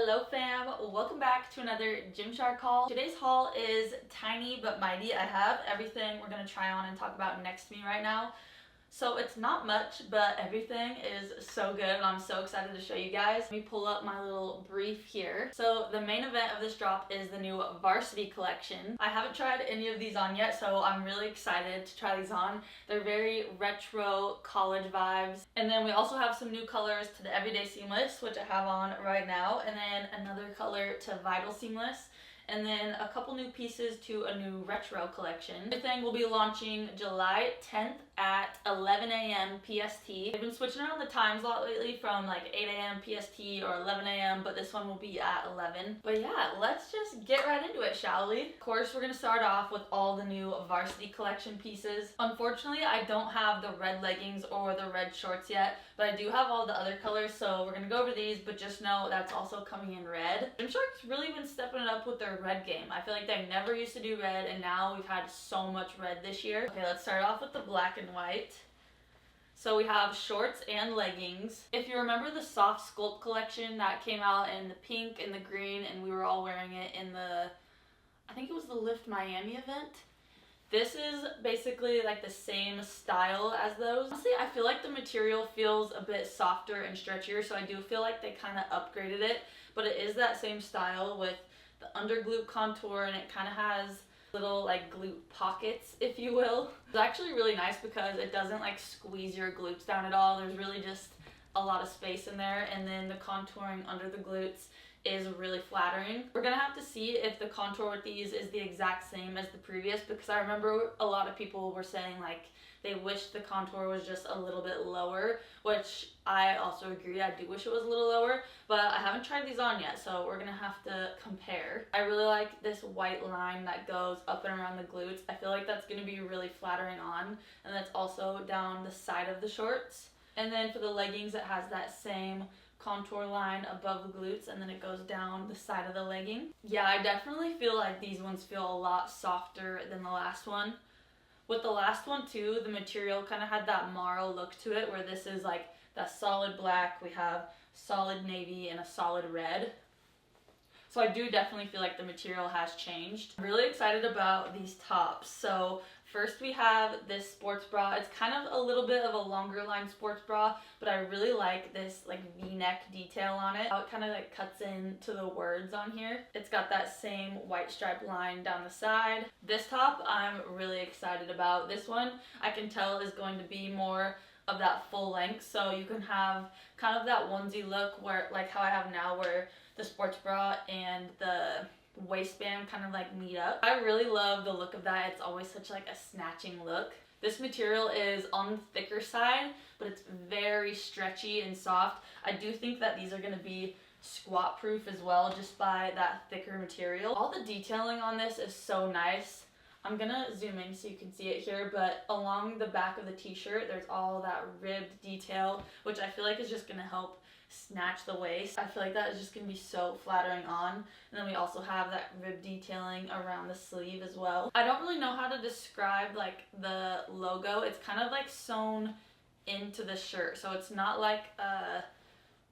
Hello fam, welcome back to another GYMSHARK haul. Today's haul is tiny but mighty. I have everything we're going to try on and talk about next to me right now. So it's not much, but everything is so good and I'm so excited to show you guys. Let me pull up my little brief here. So the main event of this drop is the new Varsity collection. I haven't tried any of these on yet, so I'm really excited to try these on. They're very retro college vibes. And then we also have some new colors to the Everyday Seamless, which I have on right now, and then another color to Vital Seamless. And then a couple new pieces to a new retro collection. Everything will be launching July 10th at 11 a.m. PST. I've been switching around the times a lot lately from like 8 a.m. PST or 11 a.m. but this one will be at 11. But yeah, let's just get right into it, shall we? Of course, we're gonna start off with all the new Varsity collection pieces. Unfortunately, I don't have the red leggings or the red shorts yet, but I do have all the other colors, so we're gonna go over these, but just know that's also coming in red. GYMSHARK's really been stepping it up with their red game. I feel like they never used to do red, and now we've had so much red this year. Okay, let's start off with the black and white. So we have shorts and leggings. If you remember the soft sculpt collection that came out in the pink and the green, and we were all wearing it in the, I think it was the Lift Miami event. This is basically like the same style as those. Honestly, I feel like the material feels a bit softer and stretchier, so I do feel like they kind of upgraded it, but it is that same style with the under glute contour, and it kind of has little like glute pockets, if you will. It's actually really nice because it doesn't like squeeze your glutes down at all. There's really just a lot of space in there, and then the contouring under the glutes is really flattering. We're gonna have to see if the contour with these is the exact same as the previous, because I remember a lot of people were saying like they wish the contour was just a little bit lower, which I also agree. I do wish it was a little lower, but I haven't tried these on yet, so we're gonna have to compare. I really like this white line that goes up and around the glutes. I feel like that's gonna be really flattering on, and that's also down the side of the shorts. And then for the leggings, it has that same contour line above the glutes, and then it goes down the side of the legging. Yeah, I definitely feel like these ones feel a lot softer than the last one. With the last one too, the material kind of had that marl look to it, where this is like that solid black, we have solid navy and a solid red. So I do definitely feel like the material has changed. I'm really excited about these tops. So first we have this sports bra. It's kind of a little bit of a longer line sports bra, but I really like this like V-neck detail on it. How it kind of like cuts into the words on here. It's got that same white stripe line down the side. This top I'm really excited about. This one I can tell is going to be more of that full length, so you can have kind of that onesie look where like how I have now, where the sports bra and the waistband kind of like meet up. I really love the look of that. It's always such like a snatching look. This material is on the thicker side, but it's very stretchy and soft. I do think that these are going to be squat proof as well, just by that thicker material. All the detailing on this is so nice. I'm gonna zoom in so you can see it here, but along the back of the t-shirt there's all that ribbed detail, which I feel like is just gonna help snatch the waist. I feel like that is just gonna be so flattering on. And then we also have that rib detailing around the sleeve as well. I don't really know how to describe like the logo. It's kind of like sewn into the shirt, so it's not like a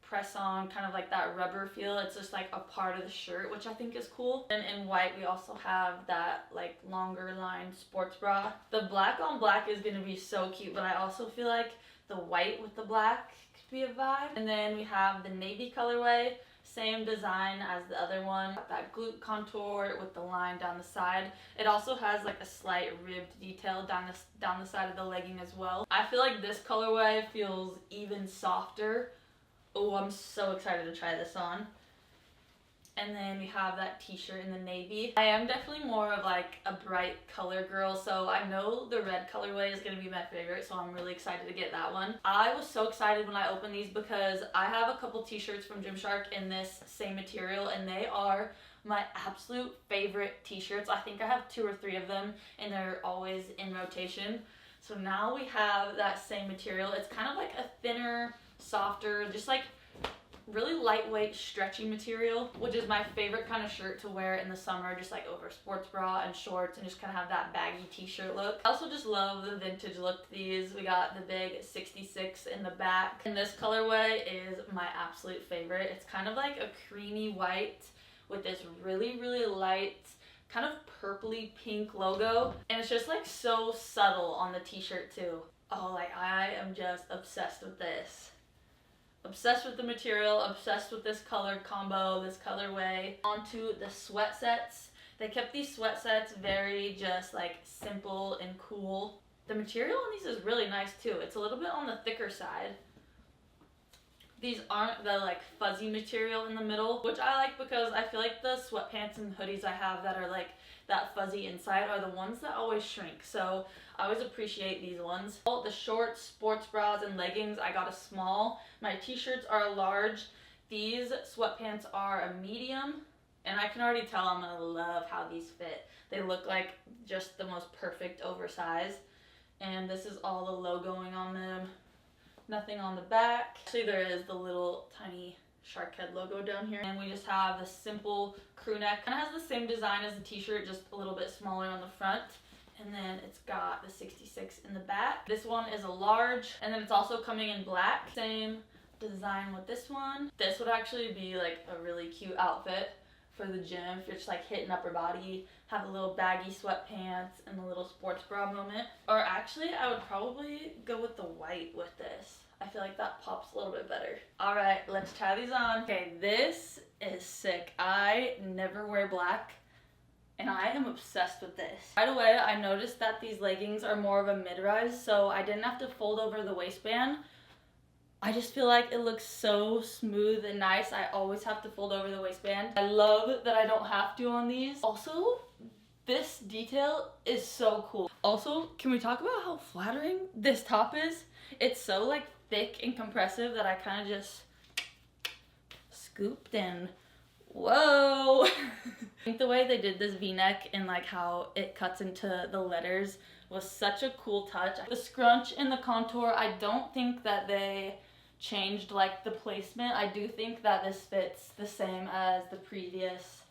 press on kind of like that rubber feel. It's just like a part of the shirt, which I think is cool. And in white we also have that like longer line sports bra. The black on black is gonna be so cute, but I also feel like the white with the black could be a vibe. And then we have the navy colorway, same design as the other one. That glute contour with the line down the side. It also has like a slight ribbed detail down the side of the legging as well. I feel like this colorway feels even softer. Oh, I'm so excited to try this on. And then we have that t-shirt in the navy. I am definitely more of like a bright color girl, so I know the red colorway is going to be my favorite, so I'm really excited to get that one. I was so excited when I opened these because I have a couple t-shirts from GYMSHARK in this same material, and they are my absolute favorite t-shirts. I think I have 2 or 3 of them, and they're always in rotation. So now we have that same material. It's kind of like a thinner, softer, just like really lightweight, stretchy material, which is my favorite kind of shirt to wear in the summer, just like over a sports bra and shorts, and just kind of have that baggy t-shirt look. I also just love the vintage look to these. We got the big 66 in the back, and this colorway is my absolute favorite. It's kind of like a creamy white with this really, really light kind of purpley pink logo, and it's just like so subtle on the t-shirt too. Oh, like I am just obsessed with this. Obsessed with the material, obsessed with this color combo, this colorway. Onto the sweat sets. They kept these sweat sets very just like simple and cool. The material on these is really nice too. It's a little bit on the thicker side. These aren't the like fuzzy material in the middle, which I like because I feel like the sweatpants and hoodies I have that are like that fuzzy inside are the ones that always shrink. So I always appreciate these ones. All the shorts, sports bras, and leggings, I got a small. My t-shirts are a large. These sweatpants are a medium, and I can already tell I'm gonna love how these fit. They look like just the most perfect oversize. And this is all the logoing on them. Nothing on the back. Actually, there is the little tiny shark head logo down here. And we just have the simple crew neck. Kind of has the same design as the t-shirt, just a little bit smaller on the front. And then it's got the 66 in the back. This one is a large, and then it's also coming in black. Same design with this one. This would actually be like a really cute outfit for the gym if you're just like hitting upper body, have a little baggy sweatpants and a little sports bra moment. Or actually, I would probably go with the white with this. I feel like that pops a little bit better. All right, let's try these on. Okay, this is sick. I never wear black, and I am obsessed with this. Right away, I noticed that these leggings are more of a mid-rise, so I didn't have to fold over the waistband. I just feel like it looks so smooth and nice. I always have to fold over the waistband. I love that I don't have to on these. Also, this detail is so cool. Also, can we talk about how flattering this top is? It's so like thick and compressive that I kind of just scooped and whoa. I think the way they did this v-neck and like how it cuts into the letters was such a cool touch. The scrunch and the contour, I don't think that they changed like the placement. I do think that this fits the same as the previous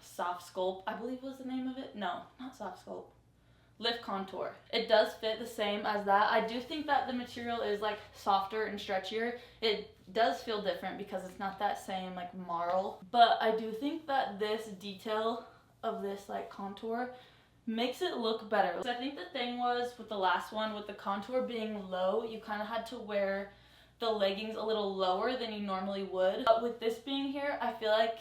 soft sculpt, I believe was the name of it. No, not soft sculpt. Lift contour. It does fit the same as that. I do think that the material is like softer and stretchier. It does feel different because it's not that same like marl, but I do think that this detail of this like contour makes it look better. So I think the thing was with the last one, with the contour being low, you kind of had to wear the leggings a little lower than you normally would. But with this being here, I feel like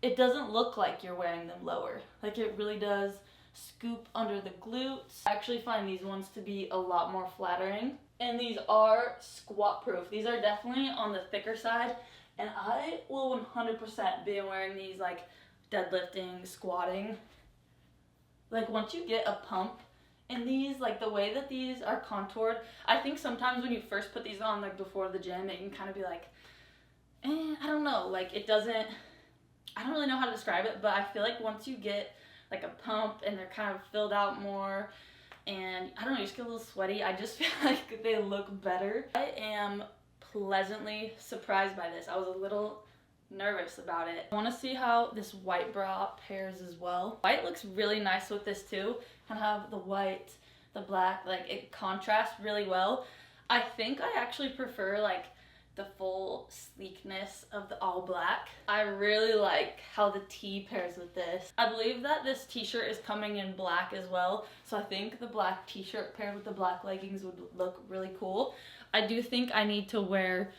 it doesn't look like you're wearing them lower. Like it really does scoop under the glutes. I actually find these ones to be a lot more flattering. And these are squat proof. These are definitely on the thicker side. And I will 100% be wearing these like deadlifting, squatting. Like once you get a pump in these, like the way that these are contoured, I think sometimes when you first put these on like before the gym, it can kind of be like, I don't know, like it doesn't, I don't really know how to describe it, but I feel like once you get like a pump and they're kind of filled out more and I don't know, you just get a little sweaty, I just feel like they look better. I am pleasantly surprised by this. I was a little nervous about it. I want to see how this white bra pairs as well. White looks really nice with this too. Kind of have the white, the black, like it contrasts really well. I think I actually prefer like the full sleekness of the all black. I really like how the tee pairs with this. I believe that this t-shirt is coming in black as well, so I think the black t-shirt paired with the black leggings would look really cool. I do think I need to wear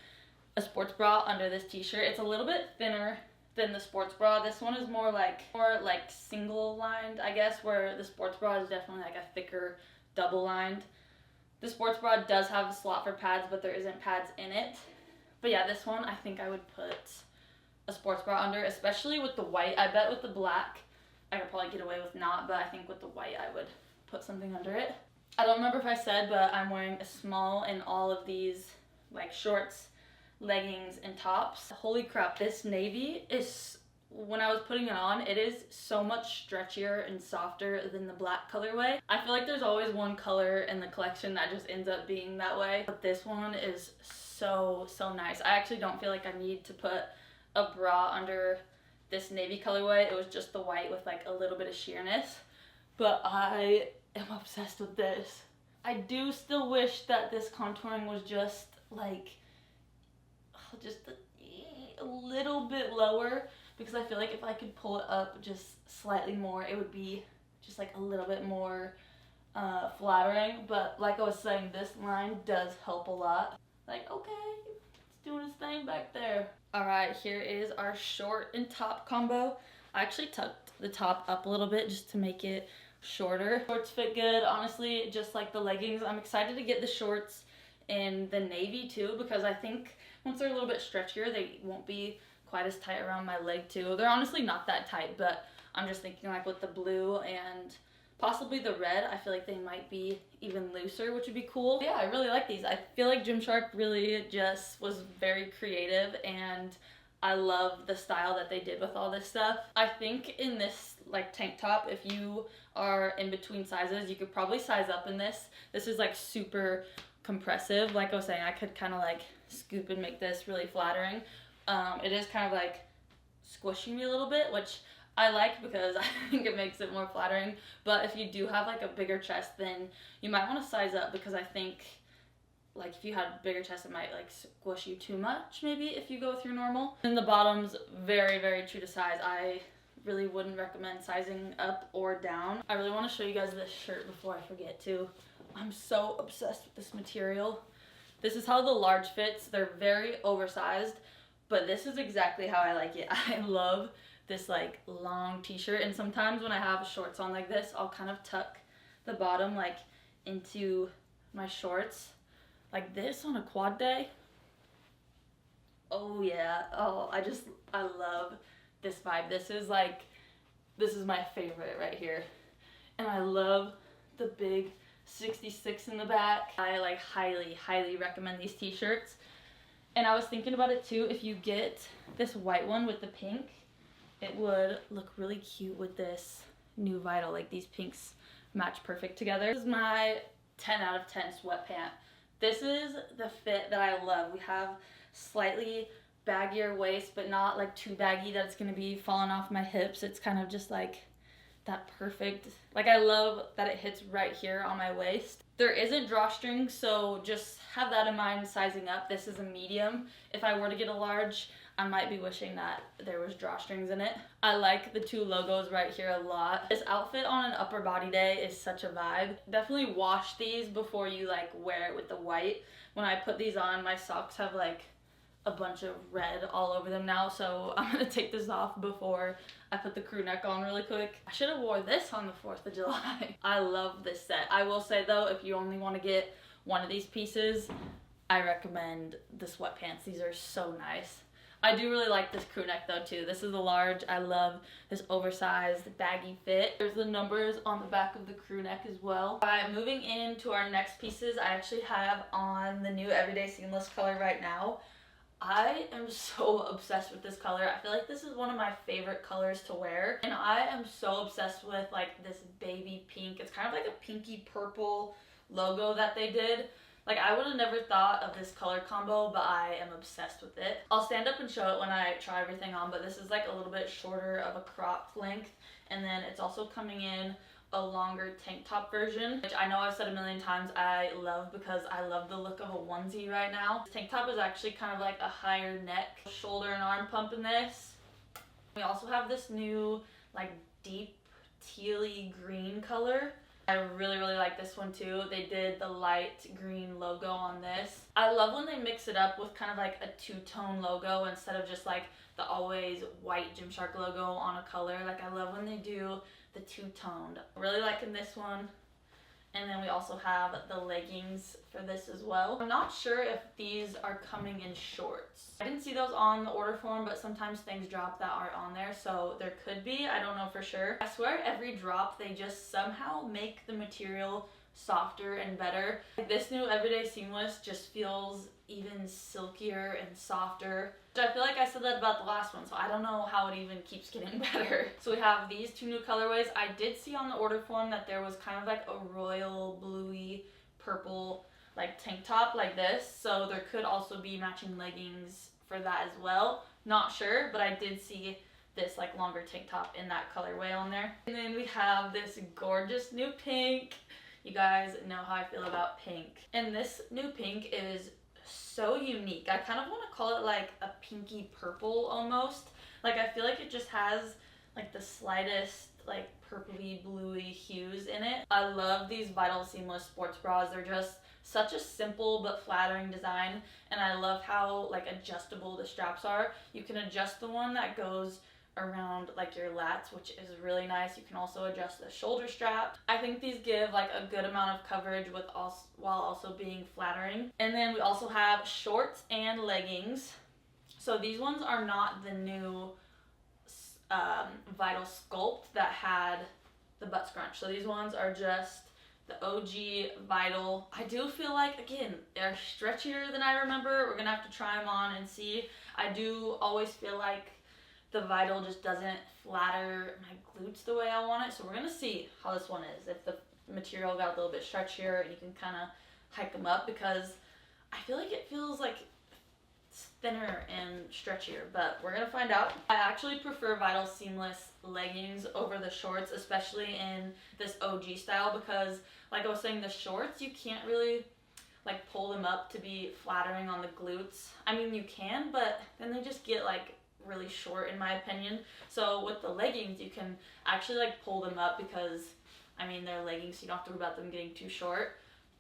a sports bra under this t-shirt. It's a little bit thinner than the sports bra. This one is more like single lined, I guess, where the sports bra is definitely like a thicker double lined. The sports bra does have a slot for pads, but there isn't pads in it. But yeah, this one I think I would put a sports bra under, especially with the white. I bet with the black I could probably get away with not, but I think with the white I would put something under it. I don't remember if I said, but I'm wearing a small in all of these like shorts, leggings, and tops. Holy crap, this navy is, when I was putting it on, it is so much stretchier and softer than the black colorway. I feel like there's always one color in the collection that just ends up being that way, but this one is so nice. I actually don't feel like I need to put a bra under this navy colorway. It was just the white with like a little bit of sheerness, but I am obsessed with this. I do still wish that this contouring was just like just a little bit lower, because I feel like if I could pull it up just slightly more, it would be just like a little bit more flattering. But like I was saying, this line does help a lot. Like, okay, it's doing its thing back there. All right, here is our short and top combo. I actually tucked the top up a little bit just to make it shorter. Shorts fit good, honestly, just like the leggings. I'm excited to get the shorts in the navy too, because I think once they're a little bit stretchier, they won't be quite as tight around my leg too. They're honestly not that tight, but I'm just thinking like with the blue and possibly the red, I feel like they might be even looser, which would be cool. Yeah, I really like these. I feel like Gymshark really just was very creative, and I love the style that they did with all this stuff. I think in this like tank top, if you are in between sizes, you could probably size up in this. This is like super compressive. Like I was saying, I could kind of like scoop and make this really flattering. It is kind of like squishing me a little bit, which I like because I think it makes it more flattering. But if you do have like a bigger chest, then you might want to size up, because I think like if you had a bigger chest, it might like squish you too much maybe if you go with your normal. And the bottom's very true to size. I really wouldn't recommend sizing up or down. I really want to show you guys this shirt before I forget to. I'm so obsessed with this material. This is how the large fits. They're very oversized, but this is exactly how I like it. I love this like long t-shirt, and sometimes when I have shorts on like this, I'll kind of tuck the bottom like into my shorts like this on a quad day. Oh yeah, oh I love this vibe. This is my favorite right here. And I love the big 66 in the back. I like highly recommend these t-shirts. And I was thinking about it too, if you get this white one with the pink, it would look really cute with this new Vital. Like these pinks match perfect together. This is my 10 out of 10 sweatpant. This is the fit that I love. We have slightly baggier waist, but not like too baggy that it's gonna be falling off my hips. It's kind of just like that perfect, like I love that it hits right here on my waist. There isn't drawstring, so just have that in mind sizing up. This is a medium. If I were to get a large, I might be wishing that there was drawstrings in it. I like the two logos right here a lot. This outfit on an upper body day is such a vibe. Definitely wash these before you like wear it with the white. When I put these on, my socks have like a bunch of red all over them now, so I'm gonna take this off before I put the crew neck on really quick. I should have wore this on the 4th of July. I love this set. I will say though, if you only want to get one of these pieces, I recommend the sweatpants. These are so nice. I do really like this crew neck though too. This is a large. I love this oversized baggy fit. There's the numbers on the back of the crew neck as well. Alright, moving into our next pieces, I actually have on the new Everyday Seamless color right now. I am so obsessed with this color. I feel like this is one of my favorite colors to wear. And I am so obsessed with like this baby pink. It's kind of like a pinky purple logo that they did. Like I would have never thought of this color combo, but I am obsessed with it. I'll stand up and show it when I try everything on, but this is like a little bit shorter of a cropped length. And then it's also coming in a longer tank top version, which I know I've said a million times I love, because I love the look of a onesie right now. This tank top is actually kind of like a higher neck, shoulder and arm pump in this. We also have this new like deep tealy green color. I really like this one too. They did the light green logo on this. I love when they mix it up with kind of like a two-tone logo instead of just like the always white Gymshark logo on a color. Like I love when they do the two-toned. Really liking this one. And then we also have the leggings for this as well. I'm not sure if these are coming in shorts. I didn't see those on the order form, but sometimes things drop that aren't on there, so there could be. I don't know for sure. I swear every drop, they just somehow make the material softer and better. Like this new Everyday Seamless just feels even silkier and softer. I feel like I said that about the last one, so I don't know how it even keeps getting better. So we have these two new colorways. I did see on the order form that there was kind of like a royal bluey purple like tank top like this, so there could also be matching leggings for that as well. Not sure, but I did see this like longer tank top in that colorway on there. And then we have this gorgeous new pink. You guys know how I feel about pink. And this new pink is so unique. I kind of want to call it like a pinky purple almost. Like I feel like it just has like the slightest like purpley bluey hues in it. I love these Vital Seamless sports bras. They're just such a simple but flattering design, and I love how like adjustable the straps are. You can adjust the one that goes around like your lats, which is really nice. You can also adjust the shoulder strap. I think these give like a good amount of coverage with while also being flattering. And then we also have shorts and leggings. So these ones are not the new Vital Sculpt that had the butt scrunch. So these ones are just the OG Vital. I do feel like, again, they're stretchier than I remember. We're gonna have to try them on and see. I do always feel like the Vital just doesn't flatter my glutes the way I want it. So we're gonna see how this one is. If the material got a little bit stretchier and you can kind of hike them up, because I feel like it feels like thinner and stretchier, but we're gonna find out. I actually prefer Vital Seamless leggings over the shorts, especially in this OG style, because like I was saying, the shorts, you can't really like pull them up to be flattering on the glutes. I mean, you can, but then they just get like really short in my opinion. So with the leggings, you can actually like pull them up, because I mean, they're leggings, so you don't have to worry about them getting too short.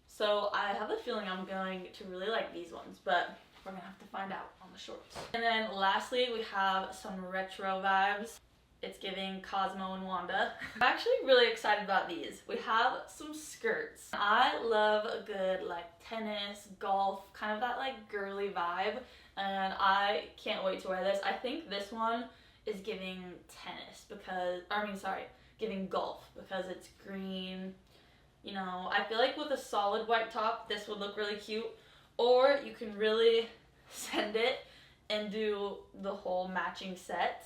So I have a feeling I'm going to really like these ones, but we're gonna have to find out on the shorts. And then lastly, we have some retro vibes. It's giving Cosmo and Wanda. I'm actually really excited about these. We have some skirts. I love a good like tennis, golf, kind of that like girly vibe, and I can't wait to wear this. I think this one is giving tennis because, giving golf, because it's green. You know, I feel like with a solid white top, this would look really cute. Or you can really send it and do the whole matching set.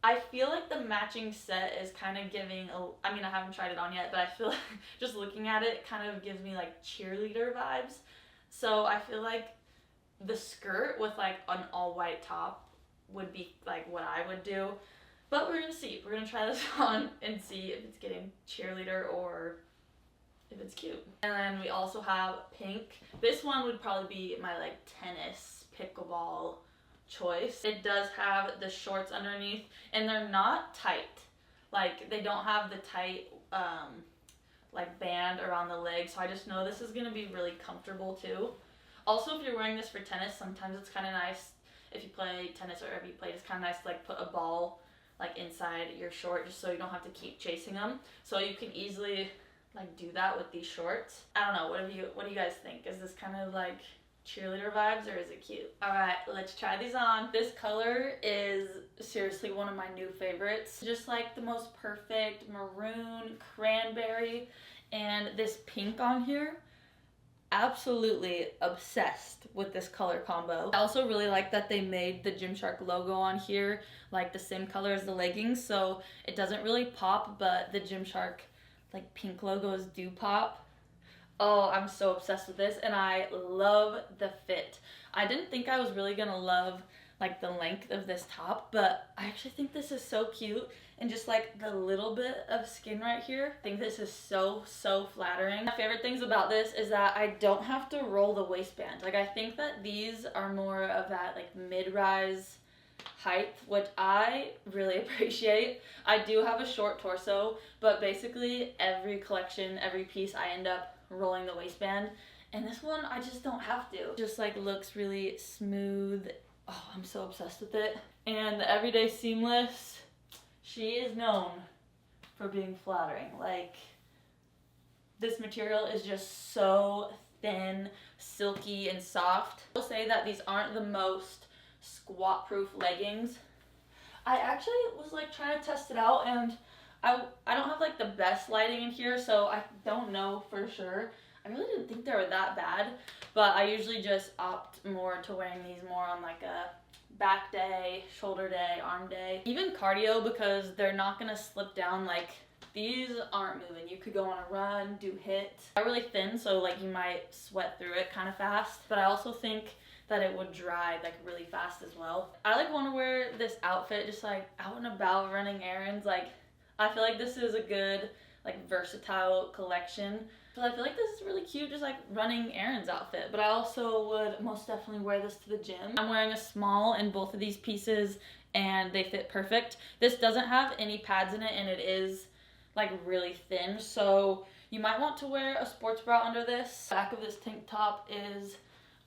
I feel like the matching set is kind of giving, I mean, I haven't tried it on yet, but I feel like just looking at it kind of gives me like cheerleader vibes. So I feel like the skirt with like an all white top would be like what I would do. But we're gonna see. We're gonna try this on and see if it's getting cheerleader or if it's cute. And then we also have pink. This one would probably be my like tennis pickleball choice. It does have the shorts underneath, and they're not tight. Like they don't have the tight like band around the leg, so I just know this is gonna be really comfortable too. Also, if you're wearing this for tennis, sometimes it's kind of nice, if you play tennis or wherever you play, it's kind of nice to like put a ball like inside your short, just so you don't have to keep chasing them. So you can easily like do that with these shorts. I don't know, what do you guys think? Is this kind of like cheerleader vibes, or is it cute? All right, let's try these on. This color is seriously one of my new favorites. Just like the most perfect maroon, cranberry, and this pink on here. Absolutely obsessed with this color combo. I also really like that they made the GYMSHARK logo on here like the same color as the leggings, so it doesn't really pop, but the GYMSHARK like pink logos do pop. Oh, I'm so obsessed with this, and I love the fit. I didn't think I was really gonna love like the length of this top, but I actually think this is so cute, and just like the little bit of skin right here, I think this is so flattering. My favorite things about this is that I don't have to roll the waistband. Like I think that these are more of that like mid-rise height, which I really appreciate. I do have a short torso, but basically every collection, every piece, I end up rolling the waistband, and this one I just don't have to. Just like looks really smooth. Oh, I'm so obsessed with it. And the Everyday Seamless, she is known for being flattering. Like this material is just so thin, silky, and soft. I will say that these aren't the most squat proof leggings. I actually was like trying to test it out, and I don't have like the best lighting in here, so I don't know for sure. I really didn't think they were that bad, but I usually just opt more to wearing these more on like a back day, shoulder day, arm day, even cardio, because they're not gonna slip down like These aren't moving. You could go on a run, do HIIT. They're really thin, so like you might sweat through it kind of fast, but I also think that it would dry like really fast as well. I like want to wear this outfit just like out and about running errands. Like I feel like this is a good like versatile collection. So I feel like this is really cute, just like running errands outfit. But I also would most definitely wear this to the gym. I'm wearing a small in both of these pieces and they fit perfect. This doesn't have any pads in it and it is like really thin. So you might want to wear a sports bra under this. The back of this tank top is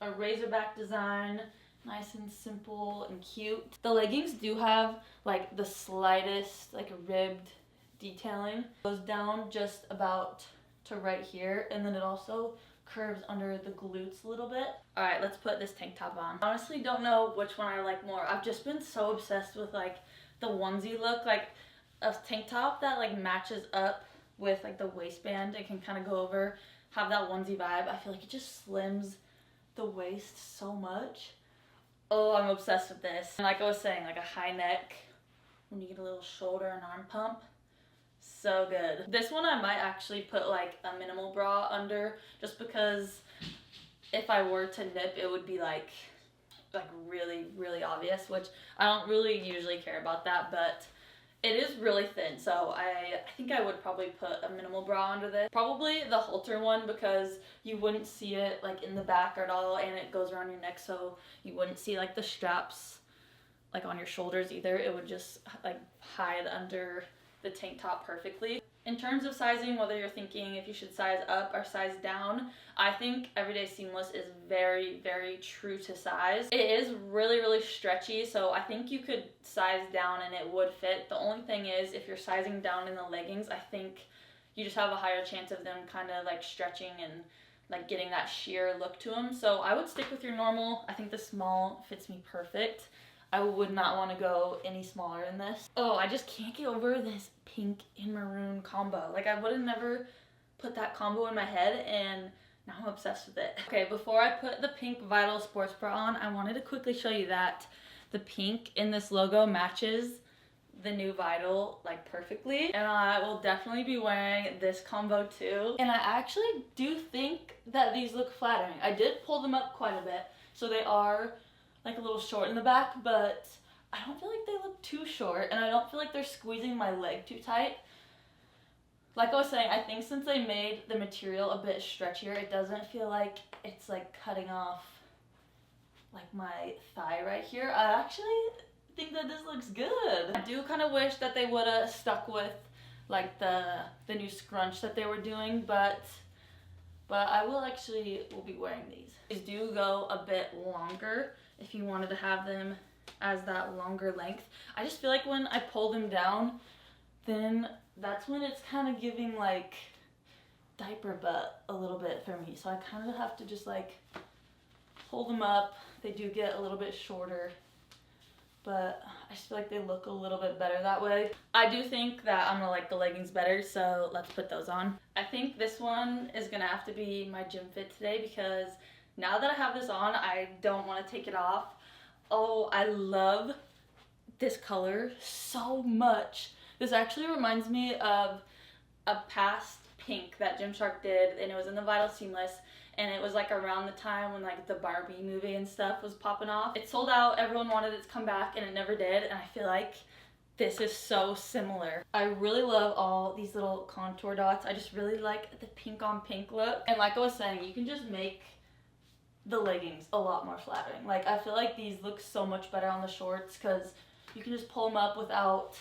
a razorback design, nice and simple and cute. The leggings do have like the slightest like ribbed detailing. It goes down just about to right here, and then it also curves under the glutes a little bit. All right, let's put this tank top on. I honestly don't know which one I like more. I've just been so obsessed with like the onesie look, like a tank top that like matches up with like the waistband. It can kind of go over, have that onesie vibe. I feel like it just slims the waist so much. Oh, I'm obsessed with this. And like I was saying, like a high neck when you get a little shoulder and arm pump. So good. This one I might actually put like a minimal bra under, just because if I were to nip, it would be like really obvious, which I don't really usually care about that, but it is really thin, so I think I would probably put a minimal bra under this. Probably the halter one, because you wouldn't see it like in the back at all, and it goes around your neck, so you wouldn't see like the straps like on your shoulders either. It would just like hide under the tank top perfectly. In terms of sizing, whether you're thinking if you should size up or size down, I think Everyday Seamless is very true to size. It is really stretchy, so I think you could size down and it would fit. The only thing is, if you're sizing down in the leggings, I think you just have a higher chance of them kind of like stretching and like getting that sheer look to them. So I would stick with your normal. I think the small fits me perfect. I would not want to go any smaller than this. Oh, I just can't get over this pink and maroon combo. Like I would have never put that combo in my head, and now I'm obsessed with it. Okay, before I put the pink Vital sports bra on, I wanted to quickly show you that the pink in this logo matches the new Vital like perfectly, and I will definitely be wearing this combo too. And I actually do think that these look flattering. I did pull them up quite a bit, so they are like a little short in the back, but I don't feel like they look too short, and I don't feel like they're squeezing my leg too tight. Like I was saying, I think since they made the material a bit stretchier, it doesn't feel like it's like cutting off like my thigh right here. I actually think that this looks good. I do kind of wish that they would have stuck with like the new scrunch that they were doing, but I will be wearing these. These do go a bit longer if you wanted to have them as that longer length. I just feel like when I pull them down, then that's when it's kind of giving like diaper butt a little bit for me. So I kind of have to just like pull them up. They do get a little bit shorter, but I just feel like they look a little bit better that way. I do think that I'm gonna like the leggings better, so let's put those on. I think this one is gonna have to be my gym fit today, because now that I have this on, I don't want to take it off. Oh, I love this color so much. This actually reminds me of a past pink that GYMSHARK did, and it was in the Vital Seamless, and it was like around the time when like the Barbie movie and stuff was popping off. It sold out, everyone wanted it to come back, and it never did, and I feel like this is so similar. I really love all these little contour dots. I just really like the pink on pink look. And like I was saying, you can just make the leggings a lot more flattering. Like I feel like these look so much better on the shorts, because you can just pull them up without,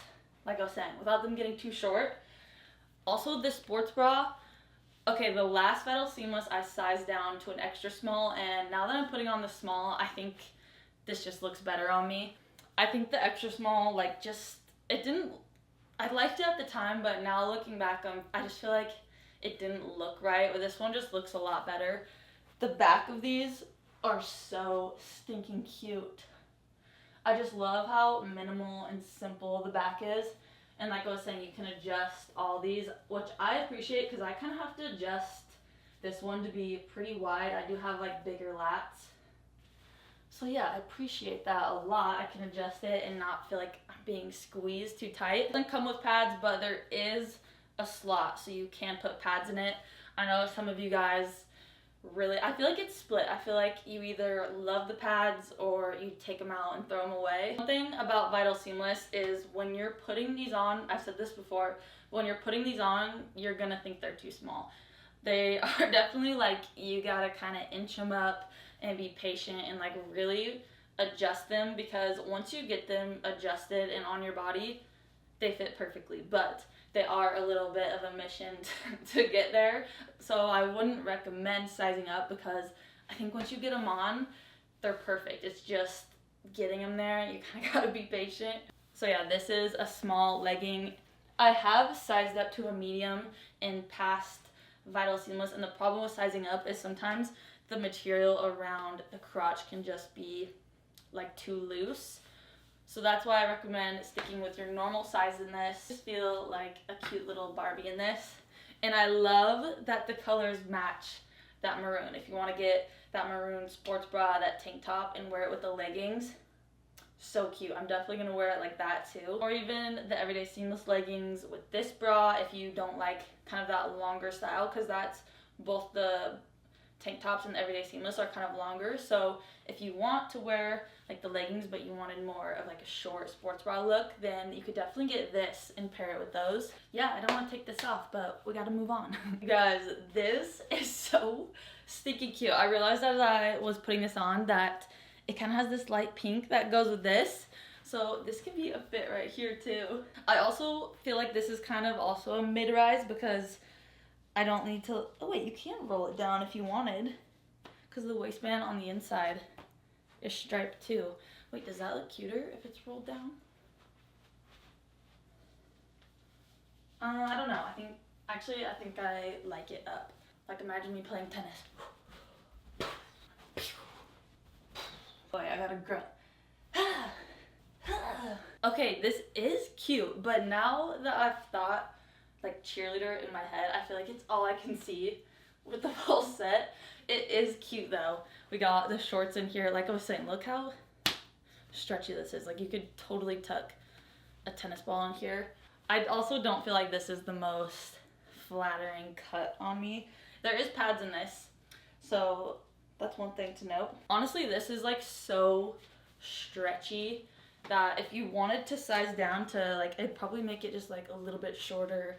like I was saying, without them getting too short. Also, this sports bra, okay, the last Vital Seamless I sized down to an extra small, and now that I'm putting on the small, I think this just looks better on me. I think the extra small, like I liked it at the time, but now looking back, I just feel like it didn't look right. But this one just looks a lot better. The back of these are so stinking cute. I just love how minimal and simple the back is. And like I was saying, you can adjust all these, which I appreciate, because I kind of have to adjust this one to be pretty wide. I do have like bigger lats. So yeah, I appreciate that a lot. I can adjust it and not feel like I'm being squeezed too tight. It doesn't come with pads, but there is a slot so you can put pads in it. I know some of you guys really, I feel like it's split. I feel like you either love the pads or you take them out and throw them away. One thing about Vital Seamless is when you're putting these on, I've said this before, when you're putting these on, you're gonna think they're too small. They are definitely like, you gotta kind of inch them up and be patient and like really adjust them, because once you get them adjusted and on your body, they fit perfectly, but they are a little bit of a mission to get there. So I wouldn't recommend sizing up, because I think once you get them on, they're perfect. It's just getting them there. You kind of gotta be patient. So yeah, this is a small legging. I have sized up to a medium in past Vital Seamless, and the problem with sizing up is sometimes the material around the crotch can just be like too loose. So that's why I recommend sticking with your normal size in this. Just feel like a cute little Barbie in this. And I love that the colors match that maroon. If you want to get that maroon sports bra, that tank top, and wear it with the leggings, so cute. I'm definitely going to wear it like that too. Or even the everyday seamless leggings with this bra if you don't like kind of that longer style, because that's both the tank tops and the everyday seamless are kind of longer. So if you want to wear like the leggings but you wanted more of like a short sports bra look, then you could definitely get this and pair it with those. Yeah, I don't want to take this off, but we gotta move on. Guys, this is so stinky cute. I realized as I was putting this on that it kind of has this light pink that goes with this. So this could be a fit right here too. I also feel like this is kind of also a mid-rise, because I don't need to, oh wait, you can roll it down if you wanted, because the waistband on the inside is striped too. Wait, does that look cuter if it's rolled down? I don't know. I think I like it up. Like, imagine me playing tennis. Boy, I gotta grunt. Okay, this is cute, but now that I've thought like cheerleader in my head, I feel like it's all I can see with the whole set. It is cute though. We got the shorts in here. Like I was saying, look how stretchy this is. Like, you could totally tuck a tennis ball in here. I also don't feel like this is the most flattering cut on me. There is pads in this, so that's one thing to note. Honestly, this is like so stretchy that if you wanted to size down to like, it'd probably make it just like a little bit shorter,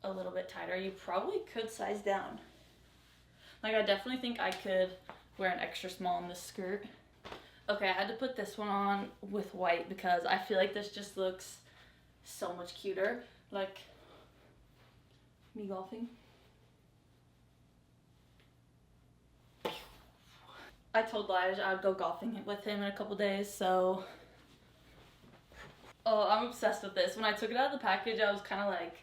a little bit tighter. You probably could size down. Like, I definitely think I could wear an extra small in this skirt. Okay, I had to put this one on with white because I feel like this just looks so much cuter. Like me golfing. I told Lige I would go golfing with him in a couple days, so. Oh, I'm obsessed with this. When I took it out of the package, I was kind of like,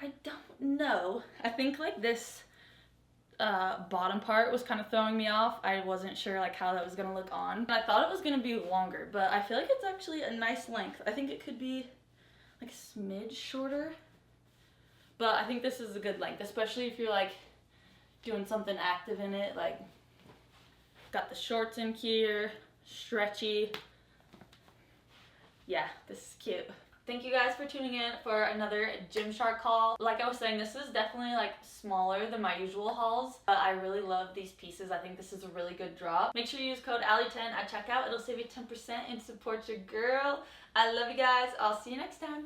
I don't know. I think like this bottom part was kind of throwing me off. I wasn't sure like how that was gonna look on. I thought it was gonna be longer, but I feel like it's actually a nice length. I think it could be like a smidge shorter, but I think this is a good length, especially if you're like doing something active in it. Like, got the shorts in here, stretchy. Yeah, this is cute. Thank you guys for tuning in for another GYMSHARK haul. Like I was saying, this is definitely like smaller than my usual hauls, but I really love these pieces. I think this is a really good drop. Make sure you use code Alli10 at checkout. It'll save you 10% and support your girl. I love you guys. I'll see you next time.